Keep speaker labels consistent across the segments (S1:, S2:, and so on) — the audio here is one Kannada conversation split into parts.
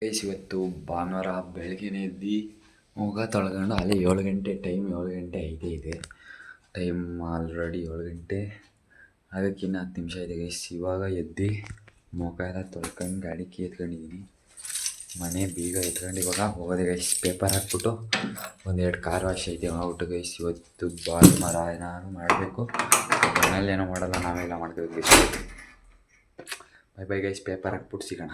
S1: ಗೈಸ್ ಇವತ್ತು ಭಾನುವಾರ ಬೆಳಗ್ಗೆನೇ ಎದ್ದು ಮುಖ ತೊಳ್ಕೊಂಡು ಅಲ್ಲೇ 7 ಗಂಟೆ ಟೈಮ್ 7 ಗಂಟೆ ಇದೆ ಟೈಮ್ ಆಲ್ರೆಡಿ 7 ಗಂಟೆ ಅದಕ್ಕಿನ್ನ 10 ನಿಮಿಷ ಇದೆ ಗೈಸ್. ಇವಾಗ ಎದ್ದು ಮುಖ ಎಲ್ಲ ತೊಳ್ಕೊಂಡು ಗಾಡಿ ಕೀ ಎತ್ಕೊಂಡಿದ್ದೀನಿ, ಮನೆ ಬೀಗ ಎತ್ಕೊಂಡು ಇವಾಗ ಹೋಗೋದೆ ಗೈಸ್. ಪೇಪರ್ ಹಾಕ್ಬಿಟ್ಟು ಒಂದೆರಡು ಕಾರ್ ವಾಶ್ ಐತೆ ಔಟ್ ಗೈಸ್. ಇವತ್ತು ಭಾನುವಾರ ಏನಾದ್ರು ಮಾಡಬೇಕು, ಮನೇಲಿ ಏನೋ ಮಾಡಲ್ಲ, ನಾವೆಲ್ಲ ಮಾಡ್ಕೋಬೇಕು guys. Bye bye guys, paper ಹಾಕ್ಬಿಟ್ಟು ಸಿಗೋಣ.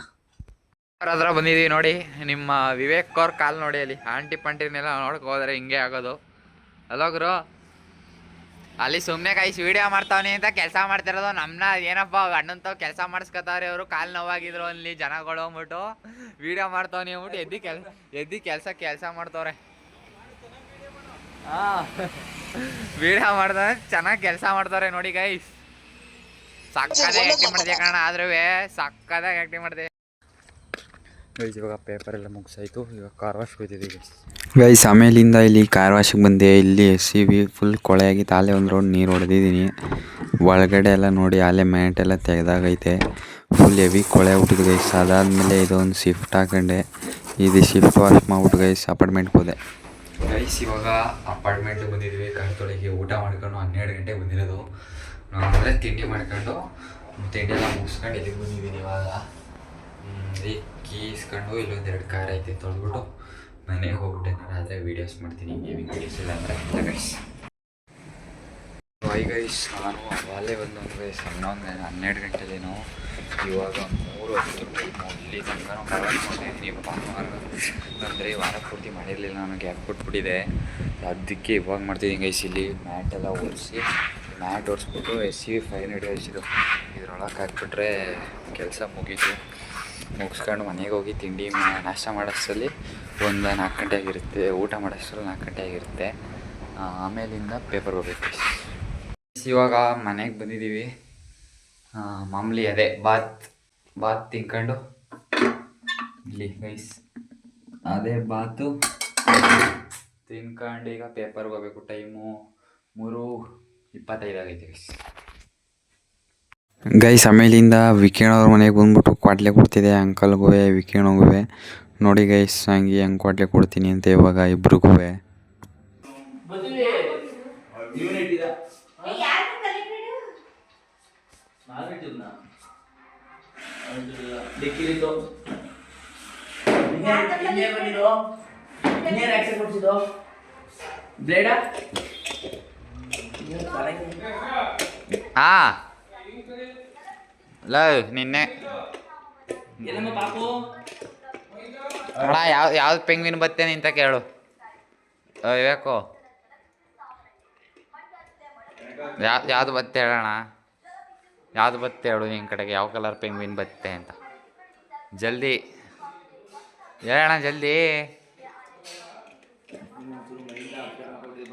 S2: ಅವ್ರ ಹತ್ರ ಬಂದಿದ್ದೀವಿ ನೋಡಿ, ನಿಮ್ಮ ವಿವೇಕ್ ಅವ್ರ ಕಾಲ್ ನೋಡಿ, ಅಲ್ಲಿ ಆಂಟಿ ಪಂಟಿನೆಲ್ಲ ನೋಡಕ್ ಹೋದ್ರೆ ಹಿಂಗೆ ಆಗೋದು. ಅಲ್ಲೋಗ್ರು ಅಲ್ಲಿ ಸುಮ್ಮನೆ ಕೈಸಿ ವೀಡಿಯೋ ಮಾಡ್ತಾವನಿ ಅಂತ ಕೆಲಸ ಮಾಡ್ತಿರೋದು ನಮ್ಮನ್ನ ಏನಪ್ಪ ಅಣ್ಣಂತವ್ ಕೆಲಸ ಮಾಡಿಸ್ಕೊತಾವ್ರಿ ಅವರು. ಕಾಲು ನೋವಾಗಿದ್ರು ಅಲ್ಲಿ ಜನಗಳು ಅಂದ್ಬಿಟ್ಟು ವೀಡಿಯೋ ಮಾಡ್ತಾವನಿ ಅಂದ್ಬಿಟ್ಟು ಎದ್ದು ಕೆಲಸ ಮಾಡ್ತವ್ರೆ. ಹಾಂ, ವೀಡಿಯೋ ಮಾಡ್ತಾರೆ, ಚೆನ್ನಾಗಿ ಕೆಲಸ ಮಾಡ್ತಾರೆ ನೋಡಿ ಗೈಸ್. ಸಕ್ಕದಾಗಿ ಆ್ಯಕ್ಟಿಂಗ್ ಮಾಡಿದೆ ಕಣ, ಆದ್ರೂ ಸಕ್ಕದಾಗಿ ಆ್ಯಕ್ಟಿಂಗ್ ಮಾಡಿದೆ ಗೈಸ್. ಇವಾಗ ಪೇಪರ್ ಎಲ್ಲ ಮುಗಿಸಾಯ್ತು, ಇವಾಗ ಕಾರ್ ವಾಶ್ ಹೋಗ್ತಿದ್ದೀವಿ ಗೈಸ್. ಆಮೇಲಿಂದ ಇಲ್ಲಿ ಕಾರ್ ವಾಶಿಗೆ ಬಂದೆ. ಇಲ್ಲಿ SUV ಫುಲ್ ಕೊಳೆಯಾಗಿತ್ತು, ಅಲ್ಲೇ ಒಂದು ರೌಂಡ್ ನೀರು ಹೊಡೆದಿದ್ದೀನಿ. ಒಳಗಡೆ ಎಲ್ಲ ನೋಡಿ ಅಲ್ಲೇ ಮ್ಯಾಟೆಲ್ಲ ತೆಗೆದಾಗೈತೆ, ಫುಲ್ ಹೆವಿ ಕೊಳೆ ಆಗ್ಬಿಟ್ಟಿದ್ದು ಗೈಸ್. ಅದಾದಮೇಲೆ ಇದೊಂದು ಶಿಫ್ಟ್ ಹಾಕೊಂಡೆ, ಇದು ಶಿಫ್ಟ್ ವಾಶ್ ಮಾಡ್ಬಿಟ್ಟು ಗೈಸ್ ಅಪಾರ್ಟ್ಮೆಂಟ್ಗೆ ಹೋದೆ ಗೈಸ್. ಇವಾಗ ಅಪಾರ್ಟ್ಮೆಂಟಿಗೆ ಬಂದಿದ್ವಿ, ಕಣ್ತೊಳಗೆ ಊಟ ಮಾಡ್ಕೊಂಡು 12 ಗಂಟೆಗೆ ಬಂದಿರೋದು. ನಾವೆಲ್ಲ ತಿಂಡಿ ಮಾಡ್ಕೊಂಡು ತಿಂಡಿ ಎಲ್ಲ ಮುಗಿಸ್ಕೊಂಡು ಇಲ್ಲಿಗೆ ಬಂದಿದ್ದೀನಿ. ಇವಾಗ ಕೀ ಇಸ್ಕೊಂಡು ಇಲ್ಲೊಂದೆರಡು ಕಾರ್ ಐತೆ ತೊಳೆದ್ಬಿಟ್ಟು ಮನೆಗೆ ಹೋಗ್ಬಿಟ್ಟೆ. ನಾನು ಆದರೆ ವೀಡಿಯೋಸ್ ಮಾಡ್ತೀನಿ, ಗೇಮಿಂಗ್ ವೀಡಿಯೋಸ್ ಇಲ್ಲ ಅಂದರೆ ಗೈಸ್. ಗೈಸ್ ನಾನು ಅಲ್ಲೇ ಬಂದೊಂದು ಗೈಸ್, 12 ಗಂಟೆಲೇನೋ, ಇವಾಗ 3 ಟೈಮು. ಇಲ್ಲಿ ತನಕ ಮಾಡ್ಕೊಂಡಿದ್ದೀನಿ. ಭಾನುವಾರ ಅಂದರೆ ವಾರ ಪೂರ್ತಿ ಮಾಡಿರಲಿಲ್ಲ, ನಾನು ಗ್ಯಾಪ್ ಕೊಟ್ಬಿಟ್ಟಿದೆ. ಅದಕ್ಕೆ ಇವಾಗ ಮಾಡ್ತಿದ್ದೀನಿ ಗೈಸ್. ಇಲ್ಲಿ ಮ್ಯಾಟೆಲ್ಲ ಒರೆಸಿ, ಮ್ಯಾಟ್ ಒರೆಸ್ಬಿಟ್ಟು SUV 500 ಗೈಸಿದು ಇದ್ರೊಳಗೆ ಹಾಕ್ಬಿಟ್ರೆ ಕೆಲಸ ಮುಗೀತು. ಮುಗಿಸ್ಕೊಂಡು ಮನೆಗೆ ಹೋಗಿ ತಿಂಡಿ ನಾಷ್ಟ ಮಾಡೋಷ್ಟರಲ್ಲಿ ಒಂದು 4 ಗಂಟೆ ಆಗಿರುತ್ತೆ, ಊಟ ಮಾಡೋಷ್ಟರಲ್ಲಿ 4 ಗಂಟೆ ಆಗಿರುತ್ತೆ. ಆಮೇಲಿಂದ ಪೇಪರ್ ಹೋಗ್ಬೇಕು. ಇವಾಗ ಮನೆಗೆ ಬಂದಿದ್ದೀವಿ. ಮಾಮೂಲಿ ಅದೇ ಬಾತ್ ತಿನ್ಕೊಂಡು ಇಲ್ಲಿ ಗೈಸ್, ಅದೇ ಬಾತು ತಿನ್ಕೊಂಡು ಈಗ ಪೇಪರ್ಗೆ ಹೋಗ್ಬೇಕು. ಟೈಮು 3:25 ಆಗೈತೆ ಗೈಸ್. ಗೈಸ್ ಆಮೇಲಿಂದ ವಿಕಿರಣವ್ರ ಮನೆಗೆ ಬಂದ್ಬಿಟ್ಟು ಕ್ವಾಟ್ಲೆ ಕೊಡ್ತಿದ್ದೆ, ಅಂಕಲ್ಗೂ ವಿಕಿರಣಗೂ ನೋಡಿ ಗೈಸ್. ಹಂಗೆ ಹೆಂಗೆ ಕ್ವಾಟ್ಲೆ ಕೊಡ್ತೀನಿ ಅಂತ ಇವಾಗ ಇಬ್ರಿಗೂ. ಹಾಂ ಲವ್ ನಿನ್ನೆ ಅಣ್ಣ ಯಾವ್ದು ಪೆಂಗ್ವಿನ್ ಬತ್ತೇನೆ ಅಂತ ಕೇಳು ವಿವೇಕು. ಯಾವ್ದು ಬತ್ತೆ ಹೇಳೋಣ, ಯಾವ್ದು ಬತ್ತೆ ಹೇಳು ನಿನ್ನ ಕಡೆಗೆ, ಯಾವ ಕಲರ್ ಪೆಂಗ್ವಿನ್ ಬತ್ತೆ ಅಂತ ಜಲ್ದಿ ಹೇಳೋಣ, ಜಲ್ದಿ.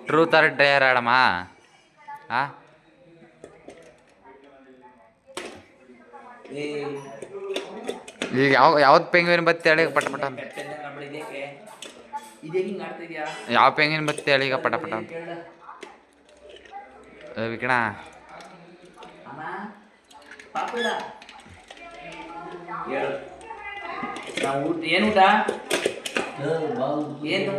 S2: ಟ್ರೂತ್ ಆರ್ ಡೇರ್ ಹೇಳಮ್ಮ. ಹಾಂ, ಈಗ ಯಾವ್ದು ಪೆಂಗ್ವಿನ್ ಬತ್ತೆ ಹೇಳಿ ಪಟಪಟ ಅಂತ. ಯಾವ ಪೆಂಗ್ವಿನ್ ಬತ್ತೆ ಹೇಳಿ ಈಗ ಪಟಪಟ ಅಂತ ವಿಕಣ.
S3: ಏನು ಊಟ ಏನು